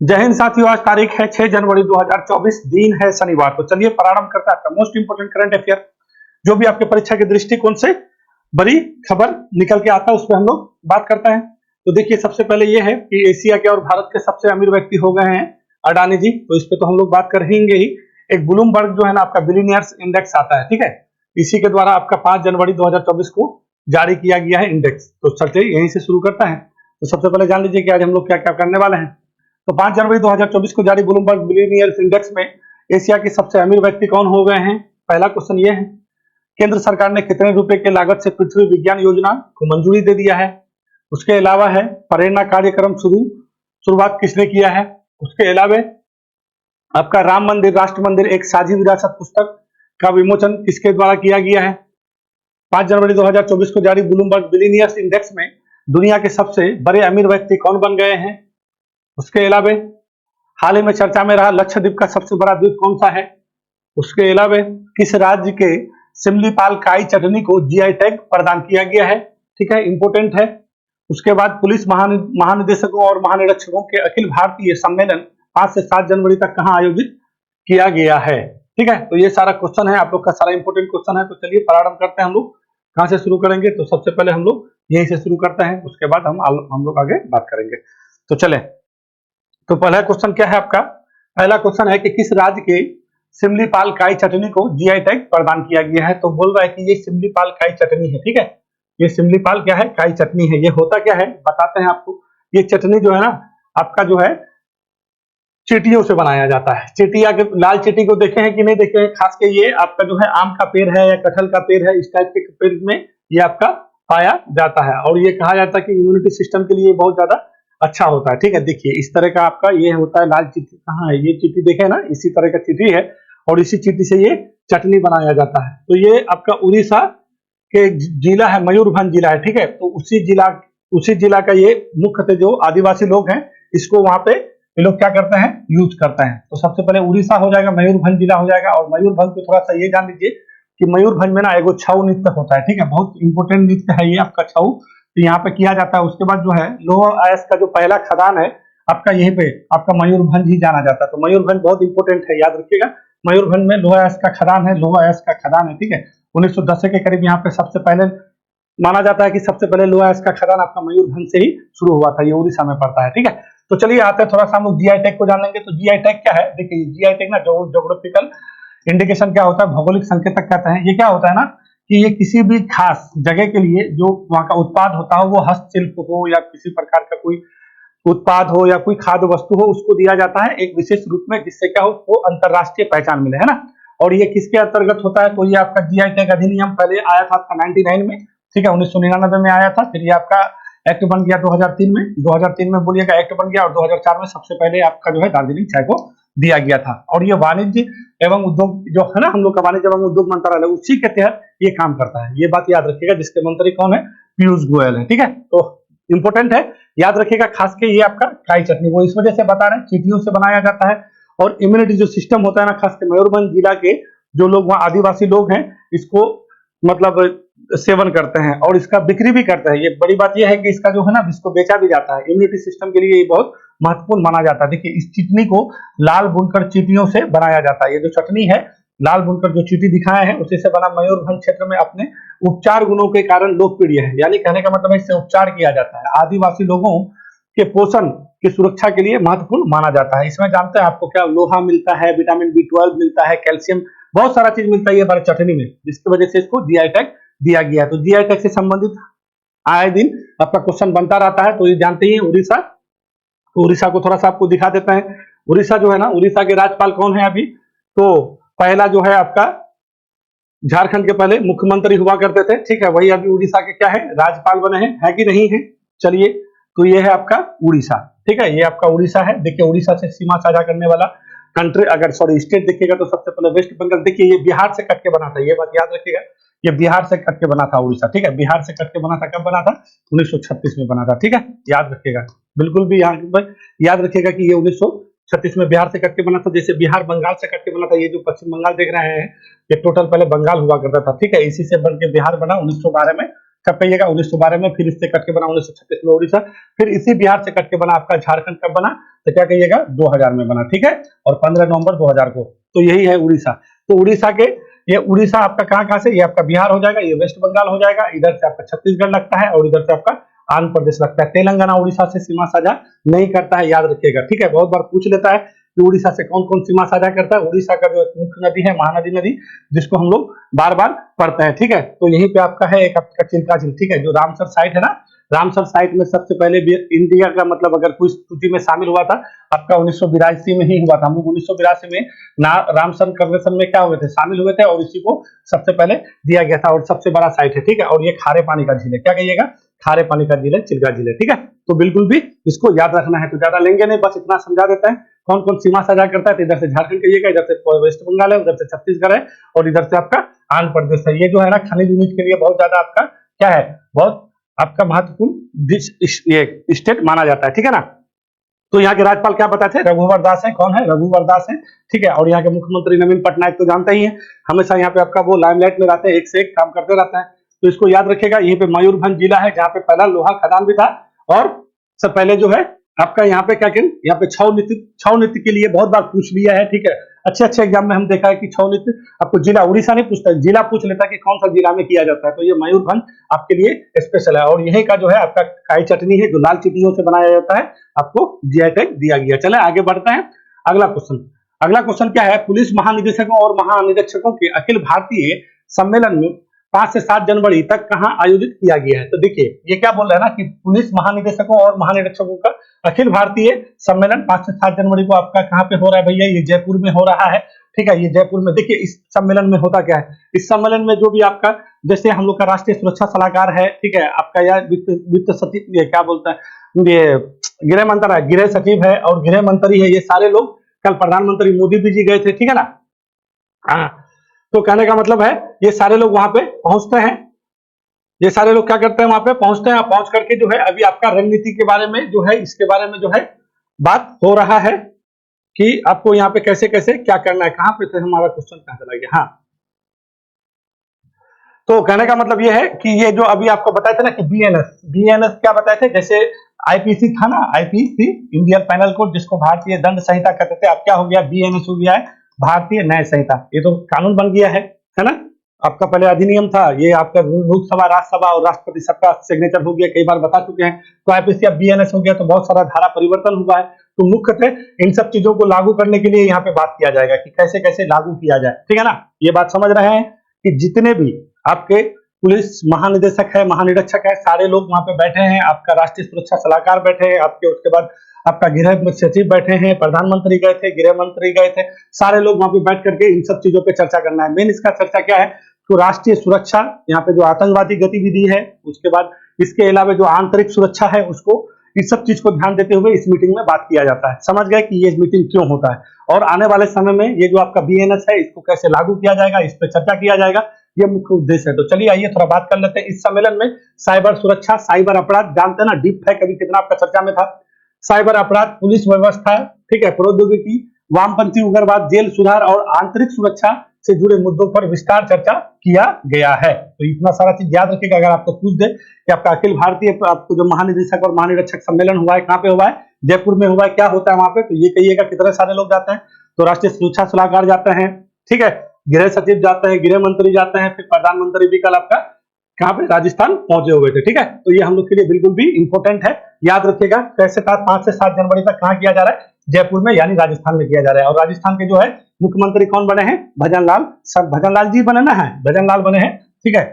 जय हिंद साथियों, आज तारीख है 6 जनवरी 2024, दिन है शनिवार। तो चलिए प्रारंभ करते हैं आपका मोस्ट इंपोर्टेंट करंट अफेयर, जो भी आपके परीक्षा के दृष्टिकोण से बड़ी खबर निकल के आता है उस पर हम लोग बात करते हैं। तो देखिए, सबसे पहले ये है कि एशिया के और भारत के सबसे अमीर व्यक्ति हो गए हैं अडानी जी, तो इस पे तो हम लोग बात करेंगे ही। एक ब्लूमबर्ग जो है ना आपका बिलियनियर्स इंडेक्स आता है, ठीक है, इसी के द्वारा आपका 5 जनवरी 2024 को जारी किया गया है इंडेक्स। तो चलिए यहीं से शुरू करता है। तो सबसे पहले जान लीजिए कि आज हम लोग क्या क्या करने वाले हैं। तो 5 जनवरी 2024 को जारी ब्लूमबर्ग बिलियनियर्स इंडेक्स में एशिया के सबसे अमीर व्यक्ति कौन हो गए हैं। पहला क्वेश्चन ये है, केंद्र सरकार ने कितने रुपए के लागत से पृथ्वी विज्ञान योजना को मंजूरी दे दिया है। उसके अलावा है प्रेरणा कार्यक्रम शुरुआत किसने किया है। उसके अलावा आपका राम मंदिर राष्ट्र मंदिर एक साझी विरासत पुस्तक का विमोचन किसके द्वारा किया गया है। 5 जनवरी 2024 को जारी ब्लूमबर्ग बिलियनियर्स इंडेक्स में दुनिया के सबसे बड़े अमीर व्यक्ति कौन बन गए हैं। उसके अलावा हाल ही में चर्चा में रहा लक्षद्वीप का सबसे बड़ा द्वीप कौन सा है। उसके अलावा किस राज्य के सिमलीपाल काई चटनी को जीआई टैग प्रदान किया गया है, ठीक है, इंपोर्टेंट है। उसके बाद पुलिस महानिदेशकों और महानिरीक्षकों के अखिल भारतीय सम्मेलन 5 से 7 जनवरी तक कहां आयोजित किया गया है, ठीक है। तो ये सारा क्वेश्चन है, आप लोग का सारा इंपोर्टेंट क्वेश्चन है। तो चलिए प्रारंभ करते हैं। हम लोग कहां से शुरू करेंगे, तो सबसे पहले हम लोग यहीं से शुरू करते हैं, उसके बाद हम लोग आगे बात करेंगे। तो चले, तो पहला क्वेश्चन क्या है आपका। पहला क्वेश्चन है कि किस राज्य के सिमलीपाल काई चटनी को जीआई टैग प्रदान किया गया है। तो बोल रहा है कि ये सिमलीपाल काई चटनी है, ठीक है, ये सिमलीपाल क्या है, काई चटनी है। ये होता क्या है बताते हैं आपको। ये चटनी जो है ना आपका जो है चीटियों से बनाया जाता है। चीटिया के लाल चीटी को देखे हैं कि नहीं देखे हैं, खास के ये आपका जो है आम का पेड़ है या कटहल का पेड़ है, इस टाइप के पेड़ में ये आपका पाया जाता है। और ये कहा जाता है कि इम्यूनिटी सिस्टम के लिए बहुत ज्यादा अच्छा होता है, ठीक है। देखिए इस तरह का आपका ये होता है लाल चीटी। कहाँ है ये चीटी, देखे ना, इसी तरह का चीटी है और इसी चीटी से ये चटनी बनाया जाता है। तो ये आपका उड़ीसा के जिला है, मयूरभंज जिला है, ठीक है। तो उसी जिला का ये मुख्य जो आदिवासी लोग हैं, इसको वहां पे ये लोग क्या करते हैं, यूज करते हैं। तो सबसे पहले उड़ीसा हो जाएगा, मयूरभंज जिला हो जाएगा। और मयूरभंज को थोड़ा सा ये जान लीजिए कि मयूरभंज में ना एगो छऊ नृत्य होता है, ठीक है, बहुत इंपोर्टेंट नृत्य है ये आपका छऊ, तो यहाँ पे किया जाता है। उसके बाद जो है लोह अयस्क का जो पहला खदान है आपका यहीं पे आपका मयूरभंज ही जाना जाता है। तो मयूरभंज बहुत इंपोर्टेंट है, याद रखिएगा। मयूरभंज में लोह अयस्क का खदान है, लोह अयस्क का खदान है, ठीक है। 1910 के करीब यहाँ पे सबसे पहले माना जाता है कि सबसे पहले लोह अयस्क का खदान आपका मयूरभंज से ही शुरू हुआ था। ये उड़ीसा में पड़ता है, ठीक है। तो चलिए आते हैं थोड़ा सा हम लोग जीआई टैग को जान लेंगे। तो जीआई टैग क्या है, देखिए जीआई टैग ना ज्योग्राफिकल इंडिकेशन क्या होता है, भौगोलिक संकेतक कहते हैं। ये क्या होता है ना कि ये किसी भी खास जगह के लिए जो वहां का उत्पाद होता हो, वो हस्तशिल्प हो या किसी प्रकार का कोई उत्पाद हो या कोई खाद्य वस्तु हो, उसको दिया जाता है एक विशेष रूप में, जिससे क्या हो वो अंतरराष्ट्रीय पहचान मिले, है ना। और ये किसके अंतर्गत होता है, तो ये आपका जीआई टैग अधिनियम पहले आया था आपका 99 में, ठीक है, 1999 में आया था। फिर ये आपका एक्ट बन गया 2003 में, 2003 में बोलिएगा एक्ट बन गया। और 2004 में सबसे पहले आपका जो है दार्जिलिंग चाय को दिया गया था। और ये वाणिज्य एवं उद्योग जो है ना हम लोग का वाणिज्य एवं उद्योग मंत्रालय, उसी के तहत ये काम करता है। ये बात याद रखिएगा, जिसके मंत्री कौन है, पीयूष गोयल है, ठीक है। तो इंपोर्टेंट है, याद रखिएगा। खास के ये आपका काई चटनी वो इस वजह से बता रहे हैं, चीटियों से बनाया जाता है। और इम्यूनिटी जो सिस्टम होता है ना, खास के मयूरभंज जिला के जो लोग वहाँ आदिवासी लोग हैं, इसको मतलब सेवन करते हैं और इसका बिक्री भी करते हैं। ये बड़ी बात यह है कि इसका जो है ना इसको बेचा भी जाता है। इम्यूनिटी सिस्टम के लिए ये बहुत महत्वपूर्ण माना जाता है। देखिए इस चटनी को लाल बुनकर चीटियों से बनाया जाता है। ये जो चटनी है लाल बुनकर जो चीटी दिखाए हैं उसी से बना, मयूरभंज क्षेत्र में अपने उपचार गुणों के कारण लोकप्रिय है। यानी कहने का मतलब है इससे उपचार किया जाता है, आदिवासी लोगों के पोषण की सुरक्षा के लिए महत्वपूर्ण माना जाता है। इसमें जानते हैं आपको क्या लोहा मिलता है, विटामिन B12 मिलता है, कैल्शियम, बहुत सारा चीज मिलता है ये हमारे चटनी में, जिसकी वजह से इसको जीआई टैग दिया गया है। तो जीआई टैग से संबंधित आए दिन आपका क्वेश्चन बनता रहता है। तो ये जानते ही उड़ीसा, तो उड़ीसा को थोड़ा सा आपको दिखा देता है। उड़ीसा जो है ना, उड़ीसा के राज्यपाल कौन है अभी, तो पहला जो है आपका झारखंड के पहले मुख्यमंत्री हुआ करते थे, ठीक है, वही अभी उड़ीसा के क्या है, राज्यपाल बने हैं, है कि नहीं है। चलिए, तो ये है आपका उड़ीसा, ठीक है, ये आपका उड़ीसा है। देखिए उड़ीसा से सीमा साझा करने वाला कंट्री, अगर सॉरी स्टेट देखिएगा तो सबसे पहले वेस्ट बंगाल। देखिए ये बिहार से कट के बना था, ये बात याद रखिएगा, ये बिहार से कट के बना था उड़ीसा, ठीक है, बिहार से कट के बना था। कब बना था, 1936 में बना था, ठीक है, याद रखिएगा, बिल्कुल भी यहाँ पर याद रखिएगा कि ये 1936 में बिहार से कट के बना था। जैसे बिहार बंगाल से कट के बना था, ये जो पश्चिम बंगाल देख रहे हैं ये टोटल पहले बंगाल हुआ करता था, ठीक है, इसी से बन के बिहार बना 1912 में, कब कहिएगा 1912 में, फिर इससे कट के बना 1936 में उड़ीसा, फिर इसी बिहार से कट के बना आपका झारखंड कब बना, तो क्या कहिएगा 2000 में बना, ठीक है, और 15 नवंबर 2000 को। तो यही है उड़ीसा। तो उड़ीसा के, ये उड़ीसा आपका कहाँ से, ये आपका बिहार हो जाएगा, ये वेस्ट बंगाल हो जाएगा, इधर से आपका छत्तीसगढ़ लगता है और इधर से आपका आंध्र प्रदेश लगता है। तेलंगाना उड़ीसा से सीमा साझा नहीं करता है, याद रखिएगा, ठीक है। बहुत बार पूछ लेता है कि उड़ीसा से कौन कौन सीमा साझा करता है। उड़ीसा का जो मुख्य नदी है महानदी नदी, जिसको हम लोग बार बार पढ़ते हैं, ठीक है। तो यहीं पे आपका है एक आपका चिल्का झील, ठीक है, जो रामसर साइट है ना, रामसर साइट में सबसे पहले इंडिया का मतलब अगर कोई सूची में शामिल हुआ था आपका 1982 में ही हुआ था। हम लोग 1982 में रामसर कन्वेंशन में क्या हुए थे, शामिल हुए थे, और इसी को सबसे पहले दिया गया था, और सबसे बड़ा साइट है, ठीक है। और ये खारे पानी का झील है, क्या कहिएगा, खारे पानी का झील है, चिल्का झील है, ठीक है। तो बिल्कुल भी इसको याद रखना है, तो ज्यादा लेंगे नहीं, बस इतना समझा देते हैं कौन कौन सीमा साझा करता है। तो इधर से झारखंड कहिएगा, इधर से वेस्ट बंगाल है, उधर से छत्तीसगढ़ है, और इधर से आपका आंध्र प्रदेश है। ये जो है ना खनिज उनिज के लिए बहुत ज्यादा आपका क्या है, बहुत आपका महत्वपूर्ण ये स्टेट माना जाता है, ठीक है ना। तो यहाँ के राज्यपाल क्या बताए थे, रघुवर दास है, कौन है, रघुवर दास है, ठीक है। और यहाँ के मुख्यमंत्री नवीन पटनायक तो जानते ही हैं, हमेशा यहाँ पे आपका वो लाइमलाइट में रहते हैं, एक से एक काम करते रहते हैं। तो इसको याद रखिएगा। यहीं पे मयूरभंज जिला है, जहाँ पे पहला लोहा खदान भी था, और सब पहले जो है आपका यहाँ पे क्या करें, यहाँ पे छौ नीति के लिए बहुत बार पूछ लिया है, ठीक है। अच्छे एग्जाम में हम देखा है कि छौ नीति आपको जिला उड़ीसा नहीं पूछता, जिला पूछ लेता है कि कौन सा जिला में किया जाता है। तो ये मयूरभंज आपके लिए स्पेशल है, और यही का जो है आपका काई चटनी है, जो लाल चीटियों से बनाया जाता है, आपको जीआई टैग दिया गया। चले आगे बढ़ते हैं, अगला क्वेश्चन क्या है, पुलिस महानिदेशकों और महानिरीक्षकों के अखिल भारतीय सम्मेलन में 5 से 7 जनवरी तक कहां आयोजित किया गया है। तो देखिए ये क्या बोल रहा है ना कि पुलिस महानिदेशकों और महानिरीक्षकों का अखिल भारतीय सम्मेलन 5 से 7 जनवरी को आपका कहां पे हो रहा है भैया, ये जयपुर में हो रहा है, ठीक है। ये जयपुर में, देखिए इस सम्मेलन में होता क्या है, इस सम्मेलन में जो भी आपका, जैसे हम लोग का राष्ट्रीय सुरक्षा सलाहकार है, ठीक है, आपका यह वित्त सचिव, ये क्या बोलता है, ये गृह मंत्री है, गृह सचिव है और गृह मंत्री है, ये सारे लोग कल प्रधानमंत्री मोदी जी गए थे, ठीक है ना। हाँ, तो कहने का मतलब है ये सारे लोग वहां पे पहुंचते हैं, ये सारे लोग क्या करते हैं, वहां पे पहुंचते हैं, पहुंच करके जो है अभी आपका रणनीति के बारे में जो है, इसके बारे में जो है बात हो रहा है कि आपको यहाँ पे कैसे कैसे क्या करना है। कहां पे थे हमारा क्वेश्चन, कहां चला गया, हाँ। तो कहने का मतलब ये है कि ये जो अभी आपको बताया था ना कि बीएनएस क्या बताए थे, जैसे आईपीसी था ना, आईपीसी इंडियन पैनल कोड, जिसको भारतीय दंड संहिता कहते थे, अब क्या हो गया, बीएनएस हो गया है भारतीय न्याय संहिता। ये तो कानून बन गया है ना। आपका पहले अधिनियम था, ये आपका लोकसभा, राज्यसभा और राष्ट्रपति सबका सिग्नेचर हो गया, कई बार बता चुके हैं। तो आईपीसी अब बीएनएस हो गया, तो बहुत सारा धारा परिवर्तन हुआ है। तो मुख्यतः इन सब चीजों को लागू करने के लिए यहाँ पे बात किया जाएगा कि कैसे कैसे लागू किया जाए, ठीक है ना। ये बात समझ रहे हैं कि जितने भी आपके पुलिस महानिदेशक है, महानिरीक्षक है, सारे लोग वहां पे बैठे हैं, आपका राष्ट्रीय सुरक्षा सलाहकार बैठे हैं आपके, उसके बाद आपका गृह सचिव बैठे हैं, प्रधानमंत्री गए थे, गृह मंत्री गए थे, सारे लोग वहां पे बैठ करके इन सब चीजों पे चर्चा करना है। मेन इसका चर्चा क्या है, तो राष्ट्रीय सुरक्षा, यहाँ पे जो आतंकवादी गतिविधि है, उसके बाद इसके अलावा जो आंतरिक सुरक्षा है, उसको इस सब चीज को ध्यान देते हुए इस मीटिंग में बात किया जाता है। समझ गए कि ये मीटिंग क्यों होता है, और आने वाले समय में ये जो आपका बीएनएस है, इसको कैसे लागू किया जाएगा, इस पर चर्चा किया जाएगा, ये मुख्य उद्देश्य है। तो चलिए आइए थोड़ा बात कर लेते हैं इस सम्मेलन में। साइबर सुरक्षा, साइबर अपराध, जानते हैं ना, डीप है, कभी कितना आपका चर्चा में था। साइबर अपराध, पुलिस व्यवस्था, ठीक है, प्रौद्योगिकी, वामपंथी उग्रवाद, जेल सुधार और आंतरिक सुरक्षा से जुड़े मुद्दों पर विस्तार चर्चा किया गया है। तो इतना सारा चीज याद रखिएगा। अगर आपको पूछ दे कि आपका अखिल भारतीय आपको जो महानिदेशक और महानिरीक्षक सम्मेलन हुआ है, कहाँ पे हुआ है, जयपुर में हुआ है, क्या होता है वहां पे, तो ये कहिएगा कितने सारे लोग जाते हैं। तो राष्ट्रीय सुरक्षा सलाहकार जाते हैं, ठीक है, गृह सचिव जाते हैं, गृह मंत्री जाते हैं, फिर प्रधानमंत्री भी कल आपका कहाँ पे, राजस्थान पहुंचे हुए थे, ठीक है। तो ये हम लोग के लिए बिल्कुल भी इंपॉर्टेंट है, याद रखिएगा। कैसे 5 से 7 जनवरी तक कहाँ किया जा रहा है, जयपुर में, यानी राजस्थान में किया जा रहा है। और राजस्थान के जो है मुख्यमंत्री कौन बने हैं, भजनलाल जी बने ना, है भजनलाल बने हैं, ठीक है।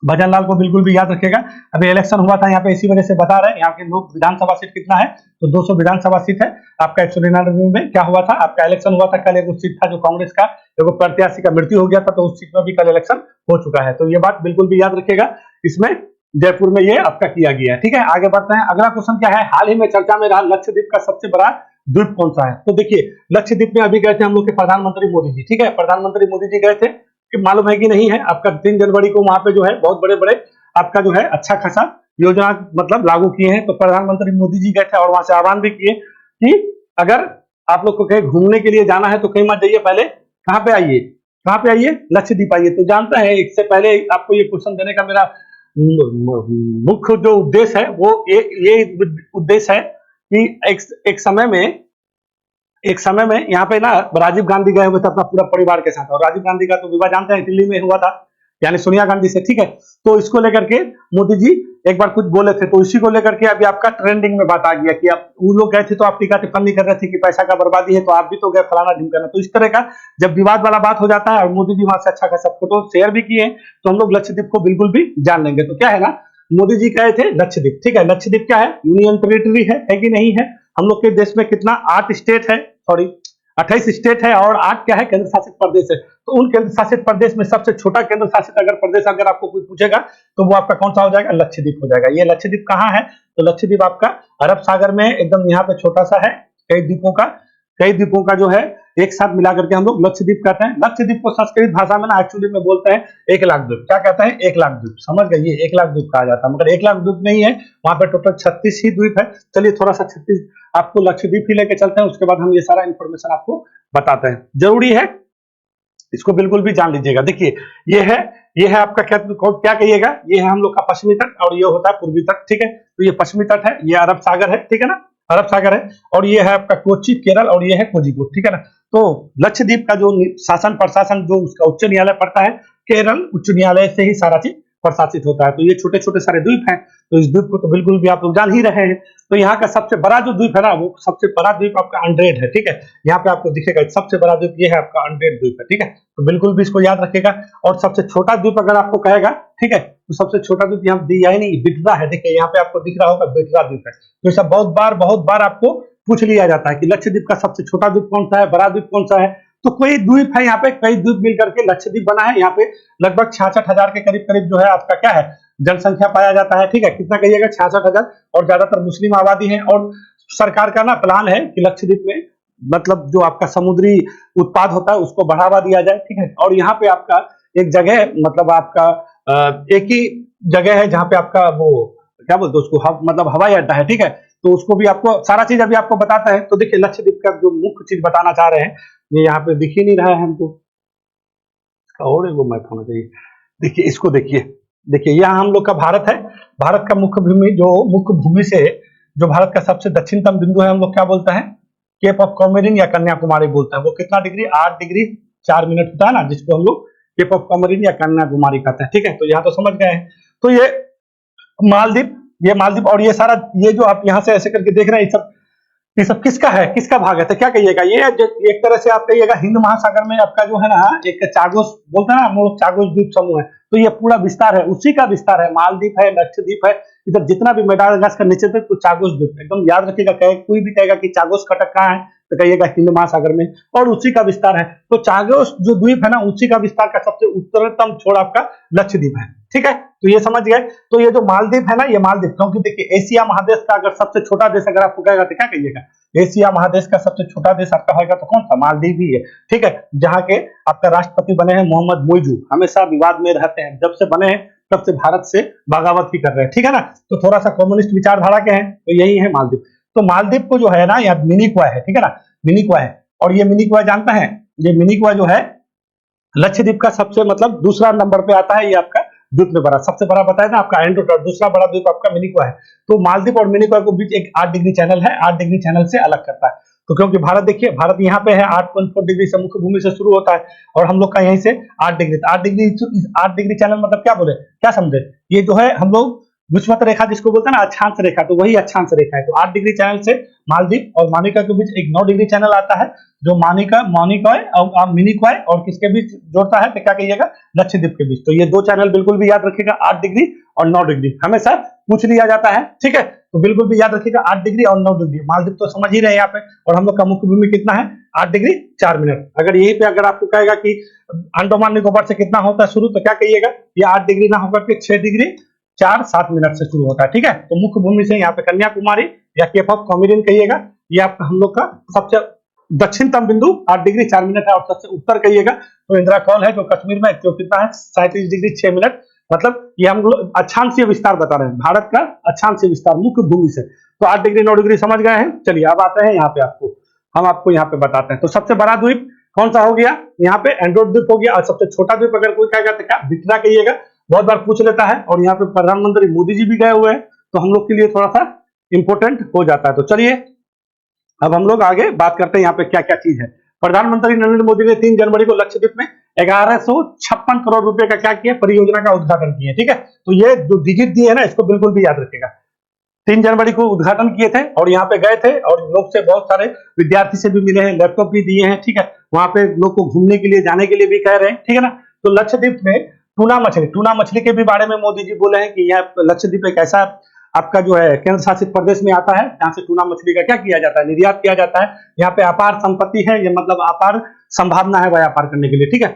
भजनलाल को बिल्कुल भी याद रखिएगा। अभी इलेक्शन हुआ था यहाँ पे, इसी वजह से बता रहे हैं। यहाँ के लोग विधानसभा सीट कितना है, तो 200 विधानसभा सीट है आपका। 199 में क्या हुआ था, आपका इलेक्शन हुआ था कल। एक सीट था जो कांग्रेस का, एगो प्रत्याशी का मृत्यु हो गया था, तो उस सीट में भी कल इलेक्शन हो चुका है। तो ये बात बिल्कुल भी याद रखिएगा, इसमें जयपुर में ये आपका किया गया है, ठीक है। आगे बढ़ते हैं, अगला क्वेश्चन क्या है, हाल ही में चर्चा में रहा लक्षद्वीप का सबसे बड़ा द्वीप कौन सा है। तो देखिए लक्षद्वीप में अभी गए थे हम लोग के प्रधानमंत्री मोदी जी, ठीक है, प्रधानमंत्री मोदी जी गए थे, कि मालूम है कि नहीं है, आपका 3 जनवरी को वहां पे जो है बहुत बड़े बड़े आपका जो है अच्छा खासा योजना मतलब लागू किए हैं। तो प्रधानमंत्री मोदी जी गए थे और वहां से आह्वान भी किए कि अगर आप लोग को कहीं घूमने के लिए जाना है तो कहीं मत जाइए, पहले कहाँ पे आइए, लक्षद्वीप आइए। तो जानते हैं, इससे पहले आपको ये क्वेश्चन देने का मेरा मुख्य जो उद्देश्य है वो ये उद्देश्य है कि एक समय में यहाँ पे ना राजीव गांधी गए हुए थे अपना पूरा परिवार के साथ, और राजीव गांधी का तो विवाह जानते हैं दिल्ली में हुआ था, यानी सोनिया गांधी से, ठीक है। तो इसको लेकर के मोदी जी एक बार कुछ बोले थे, तो इसी को लेकर के अभी आपका ट्रेंडिंग में बात आ गया कि आप वो लोग गए थे तो आप टीका टिप्पणी कर रहे थे कि पैसा का बर्बादी है, तो आप भी तो गए फलाना ढिमकाना। तो इस तरह का जब विवाद वाला बात हो जाता है और मोदी जी वहां से अच्छा खासा फोटो शेयर भी किए, तो हम लोग लक्षद्वीप को बिल्कुल भी जान लेंगे। तो क्या है ना, मोदी जी गए थे लक्षद्वीप, ठीक है। लक्षद्वीप क्या है, यूनियन टेरिटरी है कि नहीं है। हम लोग के देश में कितना 8 स्टेट है, सॉरी 28 स्टेट है, और 8 क्या है, केंद्र शासित प्रदेश है। तो उन केंद्र शासित प्रदेश में सबसे छोटा केंद्र शासित अगर प्रदेश अगर आपको कोई पूछेगा तो वो आपका कौन सा हो जाएगा, लक्षद्वीप हो जाएगा। ये लक्षद्वीप कहाँ है, तो लक्षद्वीप आपका अरब सागर में एकदम यहाँ पे छोटा सा है, कई द्वीपों का जो है एक साथ मिलाकर के हम लोग लक्षद्वीप कहते हैं। लक्षद्वीप को संस्कृत भाषा में ना एक्चुअली में बोलते हैं 1 लाख द्वीप। क्या कहते हैं, 1 लाख द्वीप, समझ गए, ये 1 लाख द्वीप कहा जाता है, मगर 1 लाख द्वीप नहीं है, वहां पे टोटल 36 ही द्वीप है। चलिए थोड़ा सा 36 आपको लक्षद्वीप ही लेके चलते हैं, उसके बाद हम ये सारा इंफॉर्मेशन आपको बताते हैं, जरूरी है इसको बिल्कुल भी जान लीजिएगा। देखिए ये है आपका क्या कहिएगा, ये है हम लोग का पश्चिमी तट, और ये होता है पूर्वी तट, ठीक है। तो ये पश्चिमी तट है, ये अरब सागर है, ठीक है ना, अरब सागर है, और ये है आपका कोच्चि केरल, और ये है कोझिकोड, ठीक है ना। तो लक्षद्वीप का जो शासन प्रशासन जो उसका उच्च न्यायालय पड़ता है, केरल उच्च न्यायालय से ही सारा चीज प्रशासित होता है। तो ये छोटे छोटे सारे द्वीप हैं, तो इस द्वीप को तो बिल्कुल भी आप लोग जान ही रहे हैं। तो यहाँ का सबसे बड़ा जो द्वीप है ना, वो सबसे बड़ा द्वीप आपका अंड्रेड है, ठीक है। यहाँ पे आपको दिखेगा सबसे बड़ा द्वीप ये है आपका अंड्रेड द्वीप है, ठीक है। तो बिल्कुल भी इसको याद रखिएगा। और सबसे छोटा द्वीप अगर आपको कहेगा, ठीक है, तो सबसे छोटा द्वीप यहाँ दिया ही नहीं, बिटरा है। देखिए यहाँ पे आपको दिख रहा होगा बिटरा द्वीप है। तो ऐसा बहुत बार आपको पूछ लिया जाता है कि लक्षद्वीप का सबसे छोटा द्वीप कौन सा है, बड़ा द्वीप कौन सा है। तो कोई द्वीप है यहाँ पे, कई द्वीप मिलकर के लक्षद्वीप बना है। यहाँ पे लगभग 66,000 के करीब जो है आपका क्या है, जनसंख्या पाया जाता है, ठीक है। कितना कहिएगा, 66,000, और ज्यादातर मुस्लिम आबादी है। और सरकार का ना प्लान है कि लक्षद्वीप में मतलब जो आपका समुद्री उत्पाद होता है उसको बढ़ावा दिया जाए, ठीक है। और यहाँ पे आपका एक जगह मतलब आपका एक ही जगह है जहाँ पे आपका वो क्या बोलते हैं उसको, मतलब हवाई अड्डा है, ठीक है। तो उसको भी आपको सारा चीज अभी आपको बताता है। तो देखिए लक्षद्वीप का जो मुख्य चीज बताना चाह रहे हैं, ये यहाँ पे दिख ही नहीं रहा है हमको, और वो मैप होना चाहिए। देखिए इसको देखिए यहाँ हम लोग का भारत है। भारत का मुख्य भूमि से जो भारत का सबसे दक्षिणतम बिंदु है, हम लोग क्या बोलते हैं, केप ऑफ कॉमोरिन या कन्याकुमारी बोलते हैं। वो कितना डिग्री, 8 डिग्री 4 मिनट होता है ना, जिसको हम लोग केप ऑफ कॉमोरिन या कन्याकुमारी कहते हैं, ठीक है। तो यहाँ तो समझ गए हैं। तो ये मालदीव और ये सारा ये जो आप यहाँ से ऐसे करके देख रहे हैं, ये सब किसका है, किसका भाग है, तो क्या कहिएगा, ये एक तरह से आप कहिएगा हिंद महासागर में आपका जो है ना एक चागोस बोलते हैं ना हम लोग, चागोस द्वीप समूह है। तो ये पूरा विस्तार है, उसी का विस्तार है। मालदीव है, लक्षद्वीप है, इधर जितना भी मेडागास्कर नीचे तक, तो चागोस द्वीप, एकदम याद रखिएगा। कोई भी कहेगा कि चागोस का कहाँ है, तो कहिएगा हिंद महासागर में, और उसी का विस्तार है। तो चागोस जो द्वीप है ना, उसी का विस्तार का सबसे उत्तरतम छोर आपका लक्षद्वीप है, ठीक है। तो ये समझ गए। तो ये जो मालदीव है ना, ये मालदीव, क्योंकि देखिए एशिया महादेश का अगर सबसे छोटा देश अगर आपको कहेगा तो क्या कहिएगा, एशिया महादेश का सबसे छोटा देश आपका होगा तो कौन सा, मालदीव ही है, ठीक है। जहाँ के आपका राष्ट्रपति बने हैं मोहम्मद मोइजू, हमेशा विवाद में रहते हैं, जब से बने हैं तब से भारत से बगावत ही कर रहे हैं, ठीक है ना। तो थोड़ा सा कम्युनिस्ट विचारधारा के हैं, तो यही है मालदीव। तो मालदीव को जो है ना, यहाँ मिनी क्वा है, ठीक है ना, मिनी क्वा है। और ये मिनी क्वा जानते हैं, ये मिनी क्वा जो है लक्षद्वीप का सबसे मतलब दूसरा नंबर पे आता है। ये आपका द्वीप में बड़ा, सबसे बड़ा बताया ना आपका एंड्रोटर, दूसरा बड़ा द्वीप आपका मिनी क्वा है। तो मालदीव और मिनी क्वा के बीच एक 8 डिग्री चैनल है, 8 डिग्री चैनल से अलग करता है। तो क्योंकि भारत देखिए, भारत यहाँ पे है 8.4 डिग्री से मुख्य भूमि से शुरू होता है, और हम लोग का यहीं से 8 डिग्री, 8 डिग्री चैनल मतलब क्या बोले, क्या समझे, ये जो है हम लोग विषुवत रेखा जिसको बोलते हैं ना, अक्षांश रेखा, तो वही अक्षांश रेखा है। तो 8 डिग्री चैनल से मालदीव और मोनिका के बीच एक 9 डिग्री चैनल आता है, जो मोनिका और मिनी क्वाय और किसके बीच जोड़ता है, तो क्या कहिएगा, लक्षद्वीप के बीच। तो ये 2 चैनल बिल्कुल भी याद रखिएगा, 8 डिग्री और 9 डिग्री हमेशा पूछ लिया जाता है, ठीक है। तो बिल्कुल भी याद रखिएगा 8 डिग्री और 9 डिग्री। मालदीव तो समझ ही रहे हैं यहाँ पे, और हम लोग का मुख्य भूमि कितना है, 8 डिग्री 4 मिनट। अगर यहीं पे अगर आपको कहेगा कि अंडमान निकोबार से कितना होता है शुरू, तो क्या कहिएगा, ये 8 डिग्री ना होकर के 6 डिग्री 4-7 मिनट से शुरू होता है, ठीक है। तो मुख्य भूमि से यहाँ पे कन्याकुमारी या केप ऑफ कॉमोरिन कहिएगा, ये आपका हम लोग का सबसे दक्षिणतम बिंदु 8 डिग्री 4 मिनट है। और सबसे उत्तर कहिएगा तो इंदिरा कौल है, जो कश्मीर में, जो कितना है 37 डिग्री 6 मिनट। मतलब ये हम लोग अक्षांशीय विस्तार बता रहे हैं, भारत का अक्षांशीय विस्तार मुख्य भूमि से। तो 8 डिग्री 9 डिग्री समझ गए हैं। चलिए अब आते हैं यहाँ पे, हम आपको यहाँ पे बताते हैं। तो सबसे बड़ा द्वीप कौन सा हो गया, यहाँ पे एंड्रोइड द्वीप हो गया। और सबसे छोटा द्वीप अगर कोई कहेगा तो क्या, बिटरा कहिएगा। बहुत बार पूछ लेता है, और यहाँ पे प्रधानमंत्री मोदी जी भी गए हुए हैं, तो हम लोग के लिए थोड़ा सा इंपॉर्टेंट हो जाता है। तो चलिए अब हम लोग आगे बात करते हैं यहाँ पे क्या क्या चीज है। प्रधानमंत्री नरेंद्र मोदी ने 3 जनवरी को लक्षद्वीप में 1156 करोड़ रुपए का क्या किया, परियोजना का उद्घाटन किया। ठीक है, तो ये जो डिजिट दिए है ना, इसको बिल्कुल भी याद रखिएगा। 3 जनवरी को उद्घाटन किए थे और यहाँ पे गए थे, और लोग से बहुत सारे विद्यार्थी से भी मिले हैं, लैपटॉप भी दिए हैं। ठीक है, वहां पे लोग को घूमने के लिए जाने के लिए भी कह रहे हैं। ठीक है ना, तो लक्षद्वीप में टूना मछली के भी बारे में मोदी जी बोले हैं कि यहाँ लक्षद्वीप एक ऐसा आपका जो है केंद्र शासित प्रदेश में आता है जहां से टूना मछली का क्या किया जाता है, निर्यात किया जाता है। यहाँ पे अपार संपत्ति है, ये मतलब अपार संभावना है व्यापार करने के लिए। ठीक है,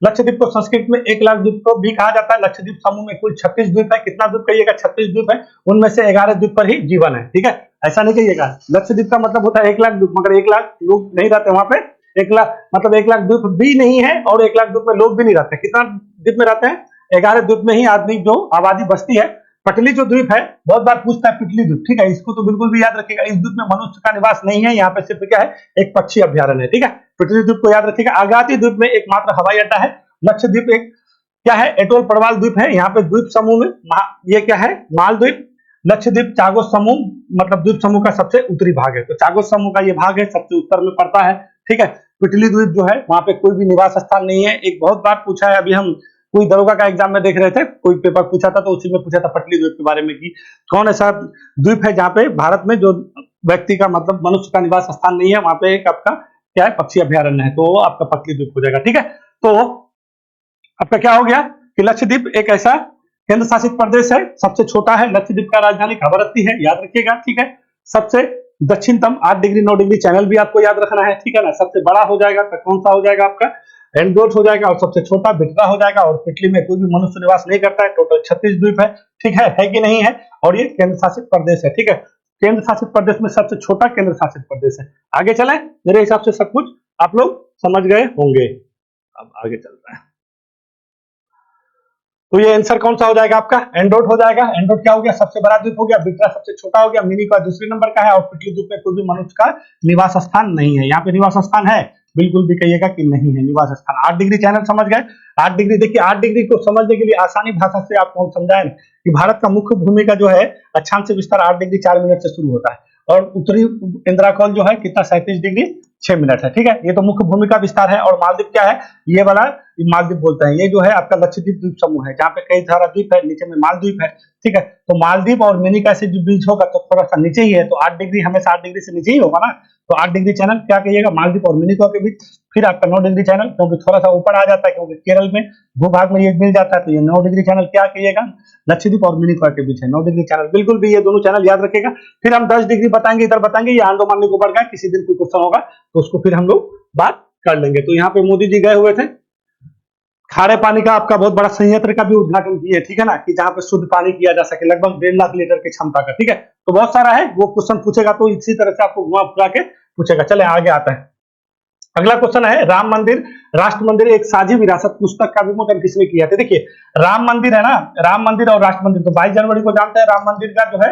लक्षद्वीप को संस्कृत में 1 लाख द्वीप को भी कहा जाता है। लक्षद्वीप समूह में कुल 36 द्वीप है। कितना द्वीप कहिएगा, 36 द्वीप है। उनमें से 11 द्वीप पर ही जीवन है। ठीक है, ऐसा नहीं कहिएगा। लक्षद्वीप का मतलब होता है 1 लाख द्वीप, मगर 1 लाख लोग नहीं रहते वहां पे। 1 लाख मतलब 1 लाख द्वीप भी नहीं है, और 1 लाख द्वीप में लोग भी नहीं रहते। कितना द्वीप में रहते हैं, 11 द्वीप में ही आदमी जो आबादी बसती है। पटली जो द्वीप है, बहुत बार पूछता है पिटली द्वीप। ठीक है, इसको तो बिल्कुल भी याद रखिएगा। इस द्वीप में मनुष्य का निवास नहीं है, यहाँ पे सिर्फ क्या है, एक पक्षी अभ्यारण्य है। ठीक है, पिटली द्वीप को याद रखिएगा। आगाती द्वीप में एकमात्र हवाई अड्डा है। लक्षद्वीप एक क्या है, एटोल प्रवाल द्वीप है। यहाँ पे द्वीप समूह में ये क्या है, मालद्वीप। लक्षद्वीप चागोस समूह मतलब द्वीप समूह का सबसे उत्तरी भाग है, तो चागोस समूह का ये भाग है, सबसे उत्तर में पड़ता है। ठीक है, पिटली द्वीप जो है वहां पे कोई भी निवास स्थान नहीं है। एक बहुत बार पूछा है, अभी हम कोई दरोगा का एग्जाम में देख रहे थे, कोई पेपर पूछा था, तो उसी में पूछा था पटली द्वीप के बारे में कि कौन ऐसा द्वीप है जहाँ पे भारत में जो व्यक्ति का मतलब मनुष्य का निवास स्थान नहीं है, वहां पे एक आपका क्या है, पक्षी अभ्यारण्य है, तो आपका पटली द्वीप हो जाएगा। ठीक है, तो आपका क्या हो गया कि लक्षद्वीप एक ऐसा केंद्र शासित प्रदेश है, सबसे छोटा है। लक्षद्वीप का राजधानी कवरत्ती है, याद रखिएगा। ठीक है, सबसे दक्षिणतम 8 डिग्री 9 डिग्री चैनल भी आपको याद रखना है। ठीक है ना, सबसे बड़ा हो जाएगा तो कौन सा हो जाएगा आपका, एंडोट हो जाएगा, और सबसे छोटा बिटरा हो जाएगा। और पिटली में कोई भी मनुष्य निवास नहीं करता है। टोटल 36 द्वीप है। ठीक है कि नहीं है, और ये केंद्र शासित प्रदेश है। ठीक है, केंद्र शासित प्रदेश में सबसे छोटा केंद्र शासित प्रदेश है। आगे चले, मेरे हिसाब से सब कुछ आप लोग समझ गए होंगे। अब आगे चलता है, तो ये आंसर कौन सा हो जाएगा आपका, एंडोट हो जाएगा। एंडोट क्या हो गया, सबसे बड़ा द्वीप हो गया। बिटरा सबसे छोटा हो गया। मिनी का दूसरे नंबर का है, और पिटली द्वीप में कोई भी मनुष्य का निवास स्थान नहीं है। यहाँ पे निवास स्थान है, बिल्कुल भी कहिएगा कि नहीं है निवास स्थान। 8 डिग्री चैनल समझ गए। 8 डिग्री देखिए, 8 डिग्री को समझने के लिए आसानी भाषा से आपको हम समझाएं कि भारत का मुख्य भूमि का जो है अक्षांश विस्तार 8 डिग्री 4 मिनट से शुरू होता है, और उत्तरी इंद्राकोल जो है कितना 37 डिग्री 6 मिनट है। ठीक है, ये तो मुख्य भूमि का विस्तार है। और मालदीव क्या है, ये वाला मालदीव बोलते हैं। ये जो है आपका लक्षद्वीप द्वीप समूह है, जहाँ पे कई सारा द्वीप है, नीचे में मालदीव है। ठीक है, तो मालदीव और मिनिका से जो बीच होगा तो थोड़ा सा नीचे ही है, तो 8 डिग्री हमेशा 8 डिग्री से नीचे ही होगा ना। तो 8 डिग्री चैनल क्या कहिएगा, मालदीव और मिनिका के बीच। फिर आपका 9 डिग्री चैनल, क्योंकि थोड़ा सा ऊपर आ जाता है, क्योंकि केरल में भूभाग में ये मिल जाता है, तो ये 9 डिग्री चैनल क्या कहिएगा, लक्षद्वीप और मिनिका के बीच है 9 डिग्री चैनल। बिल्कुल भी ये दोनों चैनल याद रखेगा। फिर हम 10 डिग्री बताएंगे, इधर बताएंगे, ये अंडमान निकोबार का किसी दिन कोई क्वेश्चन होगा तो उसको फिर हम लोग बात कर लेंगे। तो यहाँ पे मोदी जी गए हुए थे, खारे पानी का आपका बहुत बड़ा संयंत्र का भी उद्घाटन किए। ठीक है ना, कि जहां पे शुद्ध पानी किया जा सके, लगभग 1.5 लाख लीटर की क्षमता का। ठीक है, तो बहुत सारा है, वो क्वेश्चन पूछेगा तो इसी तरह से आपको घुमा फिरा के पूछेगा। चले आगे आता है, अगला क्वेश्चन है, राम मंदिर राष्ट्र मंदिर एक साझी विरासत पुस्तक का विमोचन किसने किया था। देखिए, राम मंदिर है ना, राम मंदिर और राष्ट्र मंदिर, तो 22 जनवरी को जानते हैं राम मंदिर का जो है,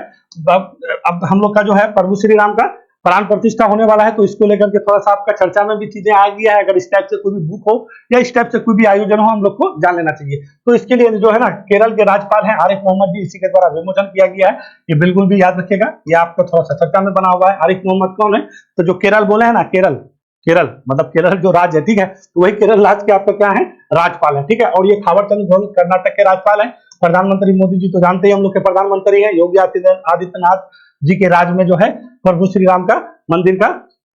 अब हम लोग का जो है प्रभु श्री राम का प्राण प्रतिष्ठा होने वाला है, तो इसको लेकर के थोड़ा सा आपका चर्चा में भी चीजें आ गया है। अगर इस टाइप से कोई भी बुक हो या इस टाइप से कोई भी आयोजन हो, हम लोग को जान लेना चाहिए। तो इसके लिए जो है ना, केरल के राज्यपाल हैं आरिफ मोहम्मद जी, इसी के द्वारा विमोचन किया गया है। ये बिल्कुल भी याद रखिएगा, ये आपको थोड़ा सा चर्चा में बना हुआ है। आरिफ मोहम्मद कौन है, तो जो केरल बोले हैं ना, केरल मतलब केरल जो राज्य है। ठीक है, तो वही केरल राज्य के आपका क्या है, राज्यपाल है। ठीक है, और ये थावरचंद गहलोत कर्नाटक के राज्यपाल है। प्रधानमंत्री मोदी जी तो जानते ही हम लोग के प्रधानमंत्री है। योगी आदित्यनाथ जी के राज्य में जो है प्रभु श्री राम का मंदिर का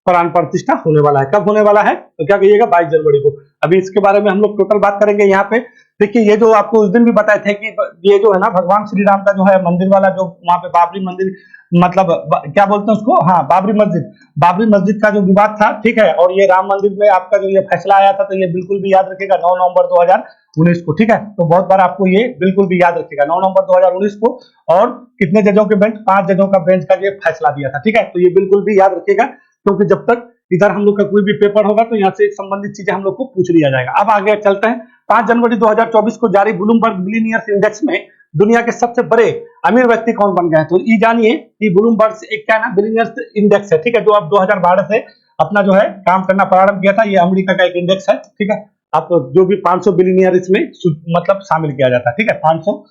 प्राण प्रतिष्ठा होने वाला है। कब होने वाला है, तो क्या कहिएगा, 22 जनवरी को। अभी इसके बारे में हम लोग टोटल बात करेंगे। यहाँ पे देखिए, ये जो आपको उस दिन भी बताए थे कि ये जो है ना, भगवान श्री राम का जो है मंदिर वाला, जो वहां पे बाबरी मंदिर मतलब क्या बोलते हैं उसको, हाँ बाबरी मस्जिद का जो विवाद था। ठीक है, और ये राम मंदिर में आपका जो ये फैसला आया था, तो ये बिल्कुल भी याद रखिएगा 9 नवंबर 2019 को। ठीक है, तो बहुत बार आपको ये बिल्कुल भी याद रखिएगा 9 नवंबर 2019 को। और कितने जजों के बेंच, 5 जजों का बेंच का ये फैसला दिया था। ठीक है, तो ये बिल्कुल भी याद रखिएगा, क्योंकि जब तक इधर हम लोग का कोई भी पेपर होगा तो यहाँ से संबंधित चीजें हम लोग को पूछ लिया जाएगा। अब आगे चलते हैं। 5 जनवरी 2024 को जारी ब्लूमबर्ग बिलियनियर्स इंडेक्स में दुनिया के सबसे बड़े अमीर व्यक्ति कौन बन गए हैं, तो ये जानिए कि ब्लूमबर्ग एक क्या ना, बिलियनियर्स इंडेक्स है। ठीक है, जो अब 2012 से अपना जो है काम करना प्रारंभ किया था। ये अमेरिका का एक इंडेक्स है। ठीक है, आप जो भी 500 बिलियनियर इसमें मतलब शामिल किया जाता है, ठीक है। 500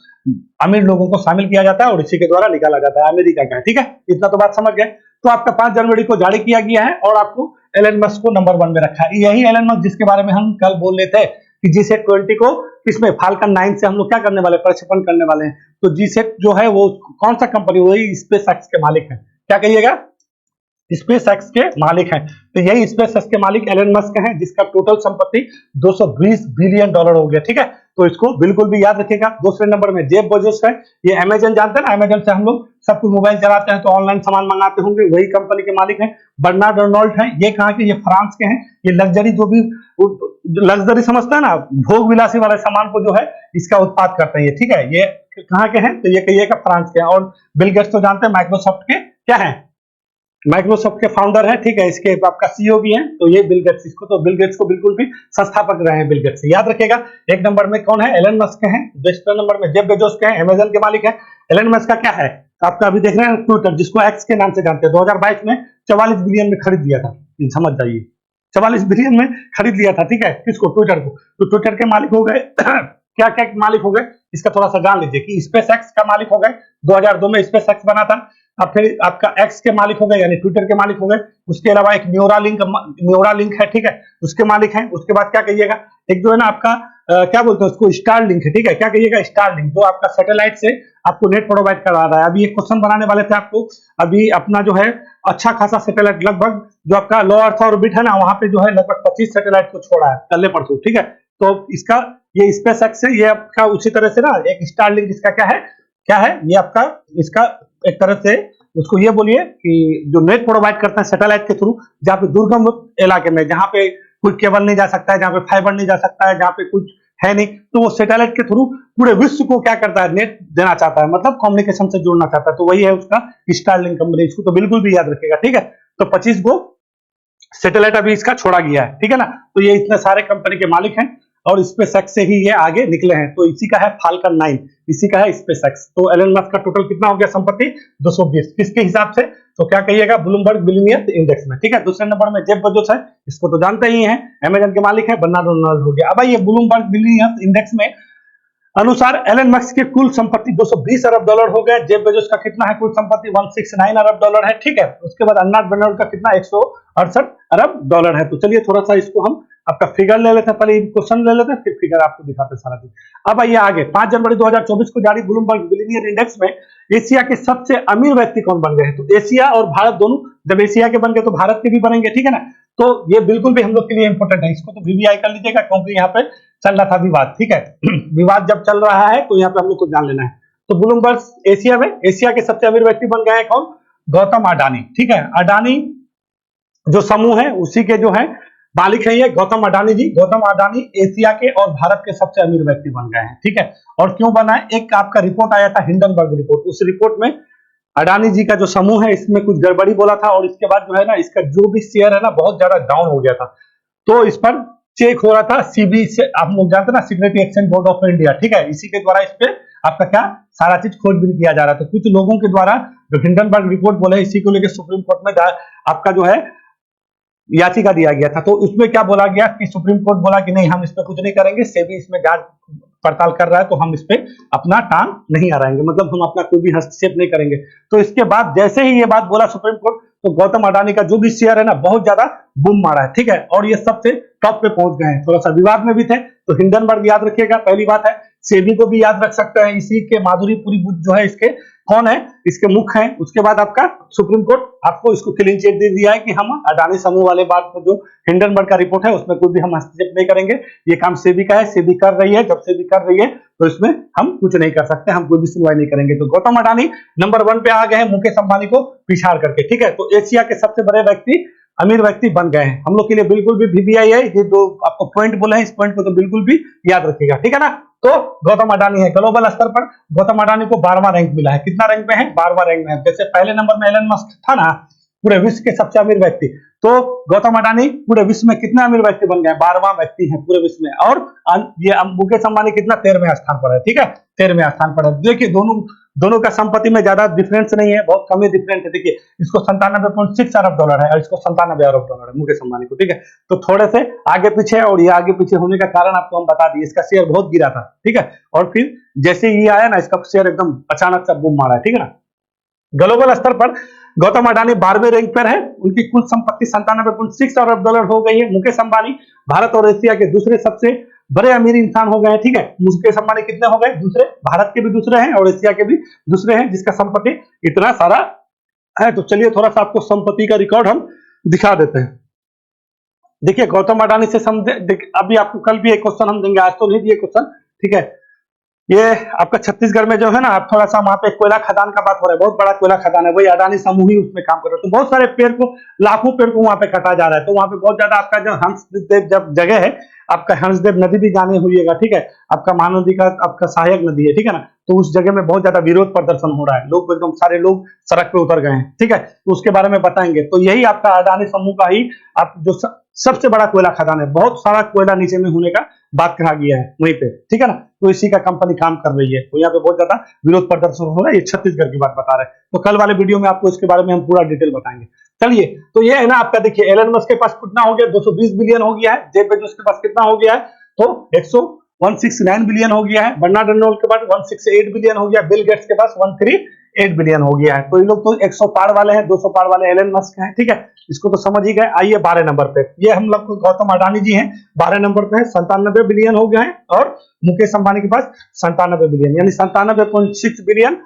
अमीर लोगों को शामिल किया जाता है और इसी के द्वारा निकाला जाता है, अमेरिका का है, ठीक है। इतना तो बात समझ गए। तो आपका 5 जनवरी को जारी किया गया है और आपको एलन मस्क को नंबर 1 में रखा है। यही एलन मस्क जिसके बारे में हम कल बोल रहे थे कि जीसेट 20 को इसमें फाल्कन 9 से हम लोग क्या करने वाले, प्रक्षेपण करने वाले हैं। तो जीसेट जो है वो कौन सा कंपनी, वही स्पेस एक्स के मालिक है। क्या कहिएगा, स्पेस एक्स के मालिक हैं। तो यही स्पेस एक्स के मालिक एलन मस्क हैं, जिसका टोटल संपत्ति 220 बिलियन डॉलर हो गया, ठीक है। तो इसको बिल्कुल भी याद रखिएगा। दूसरे नंबर में जेफ बेजोस है, ये अमेजन जानते हैं ना, अमेजन से हम लोग सब कुछ मोबाइल चलाते हैं तो ऑनलाइन सामान मंगाते होंगे, वही कंपनी के मालिक हैं। बर्नार्ड अर्नोल्ट हैं, ये कहाँ के, ये फ्रांस के हैं। ये लग्जरी जो भी लग्जरी समझते हैं ना, भोग विलासी वाले सामान को जो है इसका उत्पाद करते हैं ये, ठीक है। ये कहाँ के हैं, तो ये कहिएगा फ्रांस के हैं। और बिल गेट्स तो जानते हैं माइक्रोसॉफ्ट के क्या है, माइक्रोसॉफ्ट के फाउंडर है, ठीक है। इसके आपका सीईओ भी हैं, तो ये बिल गेट्स, इसको तो बिल गेट्स को बिल्कुल भी संस्थापक रहे हैं बिल गेट्स, याद रखिएगा। एक नंबर में कौन है, एलन मस्क के हैं। दूसरे नंबर में जेफ बेजोस के हैं, अमेजन के मालिक है। एलन मस्क का क्या है, आपका अभी देख रहे हैं ट्विटर, जिसको एक्स के नाम से जानते हैं, 2022 में 44 बिलियन में खरीद लिया था, समझ जाइए 44 बिलियन में खरीद लिया था, ठीक है। किसको, ट्विटर को। तो ट्विटर के मालिक हो गए क्या क्या मालिक हो गए, इसका थोड़ा सा जान लीजिए कि स्पेस एक्स का मालिक हो गए, 2002 में स्पेस एक्स बना था। अब फिर आपका एक्स के मालिक हो गए, यानी ट्विटर के मालिक हो गए। उसके अलावा एक न्यूरालिंक है, ठीक है, उसके मालिक हैं। उसके बाद क्या कहिएगा, एक जो है ना आपका क्या बोलते हैं उसको, स्टारलिंक है, ठीक है। क्या कहिएगा, स्टारलिंक, जो आपका सैटेलाइट से आपको नेट प्रोवाइड करवा रहा है। अभी एक क्वेश्चन बनाने वाले थे आपको, अभी अपना जो है अच्छा खासा सैटेलाइट, लगभग जो आपका लो अर्थ ऑर्बिट है ना, वहां पे जो है लगभग 25 सैटेलाइट को छोड़ा है कल परसों, ठीक है। तो इसका ये स्पेस एक्स है, ये आपका उसी तरह से ना एक स्टारलिंक, इसका क्या है ये आपका, इसका एक तरह से उसको ये बोलिए कि जो नेट प्रोवाइड करते हैं सैटेलाइट के थ्रू, जहाँ पे दुर्गम इलाके में, जहाँ पे कोई केबल नहीं जा सकता है, जहाँ पे फाइबर नहीं जा सकता है, जहाँ पे कुछ है नहीं, तो वो सैटेलाइट के थ्रू पूरे विश्व को क्या करता है, नेट देना चाहता है, मतलब कम्युनिकेशन से जोड़ना चाहता है। तो वही है उसका स्टारलिंक कंपनी, इसको तो बिल्कुल भी याद रखेगा, ठीक है। तो 25 को सैटेलाइट अभी इसका छोड़ा गया है, ठीक है ना। तो ये इतने सारे कंपनी के मालिक हैं और स्पेस एक्स से ही ये आगे निकले हैं। तो इसी का है फाल्कन 9, इसी का है स्पेस एक्स। तो एलन मस्क का टोटल कितना हो गया संपत्ति, 220, किसके हिसाब से, तो क्या कहिएगा, ब्लूमबर्ग बिलियनियर इंडेक्स में, ठीक है। दूसरे नंबर में जेफ बेजोस है, इसको तो जानते ही हैं, अमेजन के मालिक है। बर्नार्ड अर्नोल्ट हो गया। अब ये ब्लूमबर्ग बिलियनियर इंडेक्स में अनुसार एलन मस्क की कुल संपत्ति 220 अरब डॉलर हो गए। जेफ बेजोस का कितना है कुल संपत्ति, 169 अरब डॉलर है, ठीक है। उसके बाद बर्नार्ड अर्नोल्ट का कितना, 168 अरब डॉलर है। तो चलिए थोड़ा सा इसको हम आपका फिगर ले लेते हैं, पहले क्वेश्चन ले लेते हैं, फिर फिगर आपको दिखाते हैं सारा दिन। अब आइए आगे, 5 जनवरी 2024 को जारी ब्लूमबर्ग बिलियनियर इंडेक्स में एशिया के सबसे अमीर व्यक्ति कौन बन गए हैं। तो एशिया और भारत दोनों, जब एशिया के बन गए तो भारत के भी बनेंगे, ठीक है ना। तो ये बिल्कुल भी हम लोग के लिए इंपॉर्टेंट है, इसको तो VVI कर लीजिएगा, क्योंकि यहाँ पे चल रहा था विवाद, ठीक है। विवाद जब चल रहा है तो यहाँ पे हम लोग को जान लेना है। तो ब्लूमबर्ग एशिया में, एशिया के सबसे अमीर व्यक्ति बन गए हैं कौन, गौतम अडानी, ठीक है। अडानी जो समूह है उसी के जो है मालिक है ये गौतम अडानी जी। गौतम अडानी एशिया के और भारत के सबसे अमीर व्यक्ति बन गए हैं, ठीक है। और क्यों बना है, एक आपका रिपोर्ट आया था हिंडनबर्ग रिपोर्ट, उस रिपोर्ट में अडानी जी का जो समूह है इसमें कुछ गड़बड़ी बोला था, और इसके बाद जो है ना इसका जो भी शेयर है ना बहुत ज्यादा डाउन हो गया था। तो इस पर चेक हो रहा था सीबी से, आप लोग जानते हैं ना, security exchange board of India, ठीक है। इसी के द्वारा इस पे आपका क्या सारा चीज खोजबीन किया जा रहा था। कुछ लोगों के द्वारा जो हिंडनबर्ग रिपोर्ट बोले, इसी को लेकर सुप्रीम कोर्ट में आपका जो है याचिका दिया गया था। तो उसमें क्या बोला गया कि सुप्रीम कोर्ट बोला कि नहीं, हम इस पे कुछ नहीं करेंगे, सेबी इसमें जांच पड़ताल कर रहा है, तो हम इस पे अपना टांग नहीं अड़ाएंगे, मतलब हम अपना कोई भी हस्तक्षेप नहीं करेंगे। तो इसके बाद जैसे ही ये बात बोला सुप्रीम कोर्ट, तो गौतम अडानी का जो भी शेयर है ना बहुत ज्यादा बूम मारा है, ठीक है। और ये सबसे टॉप पे पहुंच गए हैं, थोड़ा सा विवाद में भी थे। तो हिंडनबर्ग याद रखिएगा, पहली बात है। सेबी को भी याद रख सकते हैं, इसी के माधुरी पुरी जो है इसके कौन है, इसके मुख्य हैं। उसके बाद आपका सुप्रीम कोर्ट आपको इसको क्लीन चिट दे दिया है कि हम अडानी समूह वाले बात में जो हिंडनबर्ग का रिपोर्ट है उसमें कोई भी हम हस्तक्षेप नहीं करेंगे, ये काम सेबी का है, सेबी कर रही है। जब सेबी कर रही है तो इसमें हम कुछ नहीं कर सकते, हम कोई भी सुनवाई नहीं करेंगे। तो गौतम अडानी नंबर 1 पे आ गए हैं मुकेश अंबानी को पिछाड़ करके, ठीक है। तो एशिया के सबसे बड़े व्यक्ति, अमीर व्यक्ति बन गए हैं। हम लोग के लिए बिल्कुल भी VVI है, ये जो आपको पॉइंट बोले हैं इस पॉइंट को तो बिल्कुल भी याद रखिएगा, ठीक है ना। तो गौतम अडानी है, ग्लोबल स्तर पर गौतम अडानी को 12वां रैंक मिला है। कितना रैंक में है, 12वां रैंक में है। जैसे पहले नंबर में एलन मस्क था ना, पूरे विश्व के सबसे अमीर व्यक्ति, तो गौतम अडानी पूरे विश्व में कितना अमीर व्यक्ति बन गए, 12वां व्यक्ति है पूरे विश्व में। और ये मुकेश अंबानी कितना, 13वें स्थान पर है, ठीक है, 13वें स्थान पर है। देखिए दोनों दोनों का संपत्ति में ज्यादा डिफरेंस नहीं है, बहुत कम ही डिफरेंस है। देखिए इसको 97.6 अरब डॉलर है और इसको 97 अरब डॉलर है मुकेश अंबानी को, ठीक है। तो थोड़े से आगे पीछे, और ये आगे पीछे होने का कारण आपको हम बता दिए, इसका शेयर बहुत गिरा था, ठीक है। और फिर जैसे ये आया ना, इसका शेयर एकदम अचानक से बूम मारा है, ठीक है ना। ग्लोबल स्तर पर गौतम अडानी 12वें रैंक पर है, उनकी कुल संपत्ति 97.6 अरब डॉलर हो गई है। मुकेश अंबानी भारत और एशिया के दूसरे सबसे बड़े अमीर इंसान हो गए हैं, ठीक है। मुकेश अंबानी कितने हो गए? दूसरे, भारत के भी दूसरे हैं और एशिया के भी दूसरे हैं, जिसका संपत्ति इतना सारा है। तो चलिए थोड़ा सा आपको संपत्ति का रिकॉर्ड हम दिखा देते हैं। देखिए गौतम अडानी से अभी आपको कल भी एक क्वेश्चन हम देंगे, आज तो नहीं दिए क्वेश्चन, ठीक है। ये आपका छत्तीसगढ़ में जो है ना, आप थोड़ा सा वहां पे कोयला खदान का बात हो रहा है, बहुत बड़ा कोयला खदान है, वही अडानी समूह ही उसमें काम कर रहा है। तो बहुत सारे पेड़ को, लाखों पेड़ को वहां पे काटा जा रहा है। तो वहां पे बहुत ज्यादा आपका जो हंसदेव जब जगह है, आपका हंसदेव नदी भी जाने हुईगा, ठीक है। आपका महानदी का आपका सहायक नदी है, ठीक है ना। तो उस जगह में बहुत ज्यादा विरोध प्रदर्शन हो रहा है, लोग एकदम सारे लोग सड़क पे उतर गए हैं, ठीक है। तो उसके बारे में बताएंगे। तो यही आपका अडानी समूह का ही आप जो सबसे बड़ा कोयला खदान है, बहुत सारा कोयला नीचे में होने का बात कहा गया है वहीं पे, ठीक है ना। तो इसी का कंपनी काम कर रही है, तो यहाँ पे बहुत ज्यादा विरोध प्रदर्शन हो रहा है। ये छत्तीसगढ़ की बात बता रहे हैं, तो कल वाले वीडियो में आपको इसके बारे में हम पूरा डिटेल बताएंगे। चलिए, तो ये है ना आपका, देखिए एलन मस्क के पास कितना हो गया, 220 बिलियन हो गया है। जेफ बेजोस के पास कितना हो गया है, तो 169 बिलियन हो गया है। बर्नार्ड अर्नोल्ड के पास 168 बिलियन हो गया। बिल गेट्स के पास 138 बिलियन हो गया है। तो ये लोग तो 100 पार वाले हैं, 200 पार वाले एलन मस्क हैं, ठीक है। इसको तो समझ ही गए। आइए 12 नंबर पे, ये हम लोग गौतम अडानी जी हैं, 12 नंबर पे है, 97 बिलियन हो गए हैं। और मुकेश अंबानी के पास 97 बिलियन, यानी 97.6 बिलियन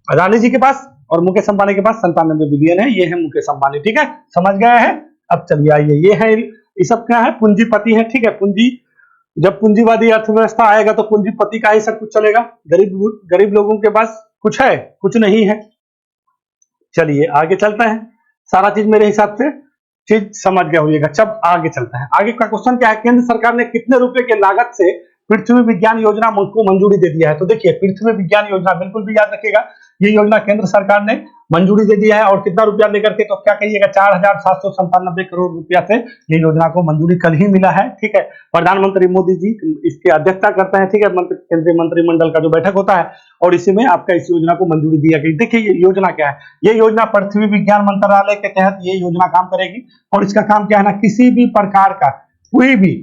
अडानी जी के पास और मुकेश अंबानी के पास 97 बिलियन है। ये है मुकेश अंबानी, ठीक है, समझ गए हैं। अब चलिए आइए, ये है, ये सब क्या है, पूंजीपति है, ठीक है। पूंजी, जब पूंजीवादी अर्थव्यवस्था आएगा तो पूंजीपति का ही सब कुछ चलेगा। गरीब लोगों के पास कुछ है, कुछ नहीं है। चलिए आगे चलते हैं। सारा चीज मेरे हिसाब से चीज समझ गया होइएगा। जब आगे चलते हैं, आगे का क्वेश्चन क्या है, केंद्र सरकार ने कितने रुपए के लागत से पृथ्वी विज्ञान योजना को मंजूरी दे दिया है। तो देखिए पृथ्वी विज्ञान योजना, बिल्कुल भी याद रखिएगा, ये योजना केंद्र सरकार ने मंजूरी दे दिया है। और कितना रुपया लेकर के, तो क्या कहिएगा, 4,797 करोड़ रुपया से ये योजना को मंजूरी कल ही मिला है, ठीक है। प्रधानमंत्री मोदी जी इसकी अध्यक्षता करते हैं, ठीक है। केंद्रीय मंत्रिमंडल का जो बैठक होता है और इसी में आपका इस योजना को मंजूरी दिया गई। देखिए ये योजना क्या है, ये योजना पृथ्वी विज्ञान मंत्रालय के तहत ये योजना काम करेगी। और इसका काम क्या है ना, किसी भी प्रकार का कोई भी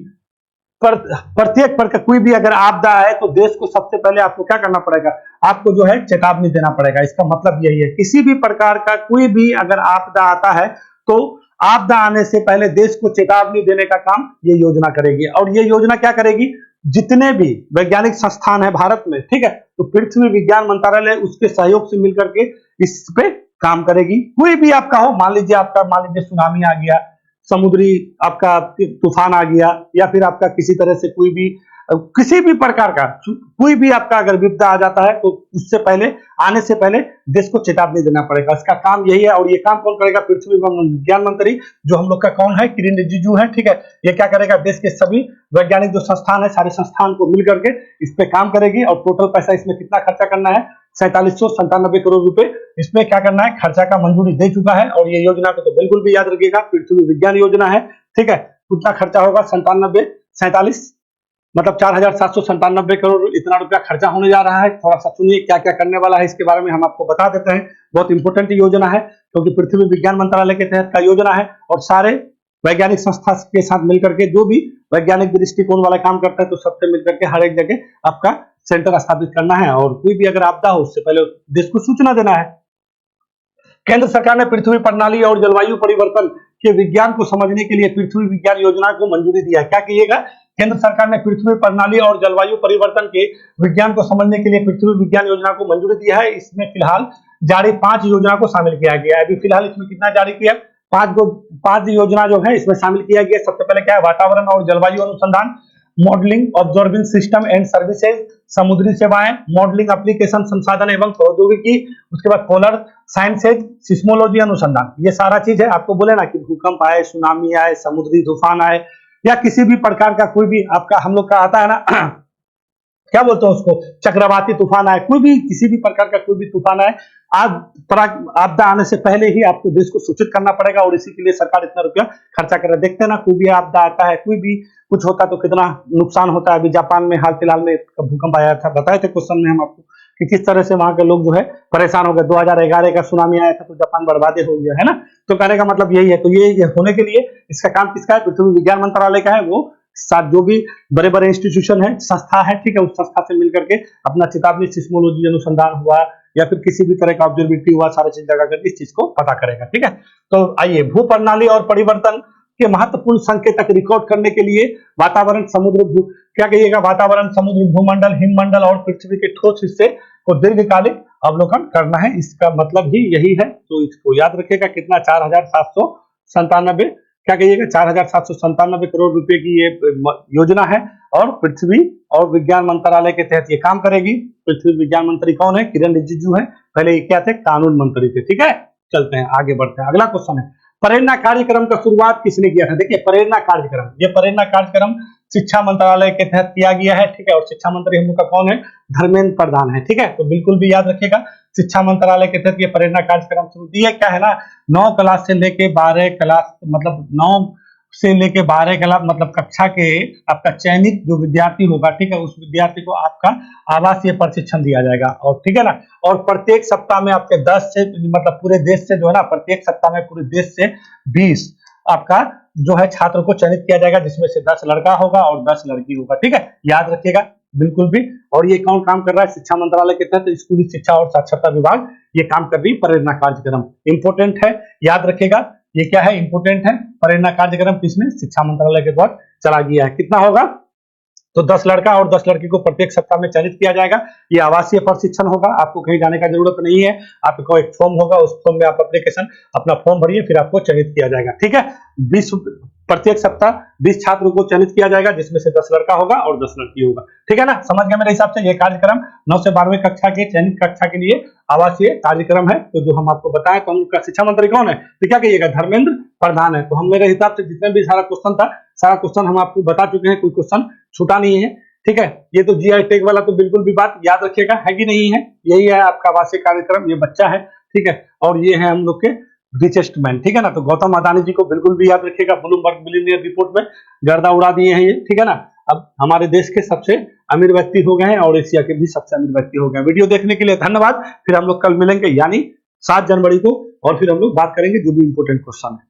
प्रत्येक प्रकार कोई भी अगर आपदा आए तो देश को सबसे पहले आपको क्या करना पड़ेगा, आपको जो है चेतावनी देना पड़ेगा। इसका मतलब यही है, किसी भी प्रकार का कोई भी अगर आपदा आता है तो आपदा आने से पहले देश को चेतावनी देने का काम ये योजना करेगी। और ये योजना क्या करेगी, जितने भी वैज्ञानिक संस्थान है भारत में, ठीक है, तो पृथ्वी विज्ञान मंत्रालय उसके सहयोग से मिलकर के इस पे काम करेगी। कोई भी आपका हो, मान लीजिए सुनामी आ गया, समुद्री आपका तूफान आ गया, या फिर आपका किसी तरह से कोई भी किसी भी प्रकार का कोई भी आपका अगर विपदा आ जाता है तो उससे पहले, आने से पहले देश को चेतावनी देना पड़ेगा। इसका काम यही है। और ये काम कौन करेगा, पृथ्वी विज्ञान मंत्री जो हम लोग का कौन है, किरण रिजिजू है, ठीक है। ये क्या करेगा, देश के सभी वैज्ञानिक जो संस्थान है, सारे संस्थान को मिलकर के इस पे काम करेगी। और टोटल पैसा इसमें कितना खर्चा करना है, 4797 करोड़ रुपए इसमें क्या करना है, खर्चा का मंजूरी दे चुका है। और ये योजना को तो बिल्कुल भी याद रखिएगा, पृथ्वी विज्ञान योजना है, ठीक है। कितना खर्चा होगा, 47 मतलब 4,797 करोड़, इतना रुपया खर्चा होने जा रहा है। थोड़ा सा सुनिए क्या क्या करने वाला है, इसके बारे में हम आपको बता देते हैं। बहुत इंपॉर्टेंट योजना है, क्योंकि पृथ्वी विज्ञान मंत्रालय के तहत का योजना है। और सारे वैज्ञानिक संस्था के साथ मिलकर के जो भी वैज्ञानिक दृष्टिकोण वाला काम करता है, तो सबसे मिलकर के हर एक जगह आपका सेंटर स्थापित करना है। और कोई भी अगर आपदा हो उससे पहले देश को सूचना देना है। केंद्र सरकार ने पृथ्वी प्रणाली और जलवायु परिवर्तन के विज्ञान को समझने के लिए पृथ्वी विज्ञान योजना को मंजूरी दिया। क्या कहिएगा, केंद्र सरकार ने पृथ्वी प्रणाली और जलवायु परिवर्तन के विज्ञान को समझने के लिए पृथ्वी विज्ञान योजना को मंजूरी दिया है। इसमें फिलहाल जारी 5 योजना को शामिल किया गया है। अभी फिलहाल इसमें कितना जारी किया, 5 योजना जो है इसमें शामिल किया गया। सबसे पहले क्या है, वातावरण और जलवायु अनुसंधान, modelling observing system and services, समुद्री सेवाएं, मॉडलिंग एप्लीकेशन, संसाधन एवं प्रौद्योगिकी, उसके बाद पोलर साइंसेज, सिस्मोलॉजी अनुसंधान। ये सारा चीज है। आपको बोले ना कि भूकंप आए, सुनामी आए, समुद्री तूफान आए, या किसी भी प्रकार का कोई भी आपका हम लोग का आता है ना क्या बोलते हैं उसको, चक्रवाती तूफान आए, कोई भी किसी भी प्रकार का कोई भी तूफान आए, आपदा आने से पहले ही आपको देश को सूचित करना पड़ेगा, और इसी के लिए सरकार इतना रुपया खर्चा कर रहा है। देखते हैं ना, कोई भी आपदा आता है, कोई भी कुछ होता है तो कितना नुकसान होता है। अभी जापान में हाल फिलहाल में भूकंप आया था, बताए थे क्वेश्चन में हम आपको कि किस तरह से वहां के लोग जो है परेशान हो गए। 2011 का सुनामी आया था तो जापान बर्बादे हो गया है ना। तो कहने का मतलब यही है। तो ये होने के लिए इसका काम किसका है, पृथ्वी विज्ञान मंत्रालय का है। वो साथ जो भी बड़े बड़े इंस्टीट्यूशन है, संस्था है, ठीक है, उस संस्था से मिलकर के अपना चेतावनी सिस्मोलॉजी अनुसंधान हुआ या फिर किसी भी तरह का ऑब्जर्वेटरी हुआ, सारे चीज लगा करके इस चीज को पता करेगा, ठीक है। तो आइए, भू प्रणाली और परिवर्तन के महत्वपूर्ण संकेतक रिकॉर्ड करने के लिए वातावरण, समुद्र, क्या कहिएगा, वातावरण, समुद्र, भूमंडल, हिममंडल और पृथ्वी के ठोस हिस्से को दीर्घकालिक अवलोकन करना है। इसका मतलब ही यही है, तो इसको याद रखिएगा। कितना, 4797, क्या कहिएगा, 4797 करोड़ रुपए की ये योजना है, और पृथ्वी और विज्ञान मंत्रालय के तहत ये काम करेगी। पृथ्वी विज्ञान मंत्री कौन है, किरण रिजिजू है। पहले ये क्या थे, कानून मंत्री थे, ठीक है। चलते हैं आगे बढ़ते हैं, अगला क्वेश्चन है, प्रेरणा कार्यक्रम का शुरुआत किसने किया था। देखिए, प्रेरणा कार्यक्रम, ये प्रेरणा कार्यक्रम शिक्षा मंत्रालय के तहत किया गया है, ठीक है। और शिक्षा मंत्री हम लोग का कौन है, धर्मेंद्र प्रधान है, ठीक है। तो बिल्कुल भी याद रखिएगा, शिक्षा मंत्रालय के तहत ये प्रेरणा कार्यक्रम शुरू किया। क्या है ना, 9 क्लास से लेके 12 क्लास, मतलब 9 से लेके 12 क्लास, मतलब कक्षा के आपका चयनित जो विद्यार्थी होगा, ठीक है, उस विद्यार्थी को आपका आवासीय प्रशिक्षण दिया जाएगा, और ठीक है ना। और प्रत्येक सप्ताह में आपके 10 से, मतलब पूरे देश से जो है ना, प्रत्येक सप्ताह में पूरे देश से 20 आपका जो है छात्र को चयनित किया जाएगा, जिसमें से 10 लड़का होगा और 10 लड़की होगा, ठीक है, याद रखिएगा बिल्कुल भी। और ये कौन काम कर रहा है, शिक्षा मंत्रालय के तहत स्कूली शिक्षा और साक्षरता विभाग ये काम कर रही है। प्रेरणा कार्यक्रम इंपोर्टेंट है, याद रखिएगा, ये क्या है, इंपोर्टेंट है। प्रेरणा कार्यक्रम किसने, शिक्षा मंत्रालय के द्वारा चला गया है। कितना होगा, तो 10 लड़का और 10 लड़की को प्रत्येक सप्ताह में चयनित किया जाएगा। ये आवासीय प्रशिक्षण होगा, आपको कहीं जाने का जरूरत नहीं है। आपको एक फॉर्म होगा, उस फॉर्म में आप एप्लीकेशन अपना फॉर्म भरिए, फिर आपको चयनित किया जाएगा, ठीक है। 20 प्रत्येक सप्ताह 20 छात्रों को चयनित किया जाएगा, जिसमें से 10 लड़का होगा और 10 लड़की होगा, ठीक है ना। समझ गए मेरे हिसाब से, ये कार्यक्रम 9 से 12वीं कक्षा के चयनित कक्षा के लिए आवासीय कार्यक्रम है। तो जो हम आपको बताएं, तो उनका शिक्षा मंत्री कौन है, तो क्या कहिएगा, धर्मेंद्र प्रधान है। तो हम मेरे हिसाब से जितने भी सारा क्वेश्चन था, सारा क्वेश्चन हम आपको बता चुके हैं, कोई क्वेश्चन छूटा नहीं है, ठीक है। ये तो जीआई टैग वाला तो बिल्कुल भी बात याद रखिएगा, है कि नहीं है। यही है आपका आवासीय कार्यक्रम, ये बच्चा है, ठीक है। और ये है हम लोग के रिचेस्ट मैन, ठीक है ना। तो गौतम अदानी जी को बिल्कुल भी याद रखिएगा, ब्लूमबर्ग बिलियनियर रिपोर्ट में गर्दा उड़ा दिए हैं ये, ठीक है ना। अब हमारे देश के सबसे अमीर व्यक्ति हो गए हैं, और एशिया के भी सबसे अमीर व्यक्ति हो गए हैं। वीडियो देखने के लिए धन्यवाद। फिर हम लोग कल मिलेंगे, यानी 7 जनवरी को, और फिर हम लोग बात करेंगे जो भी इंपोर्टेंट क्वेश्चन है।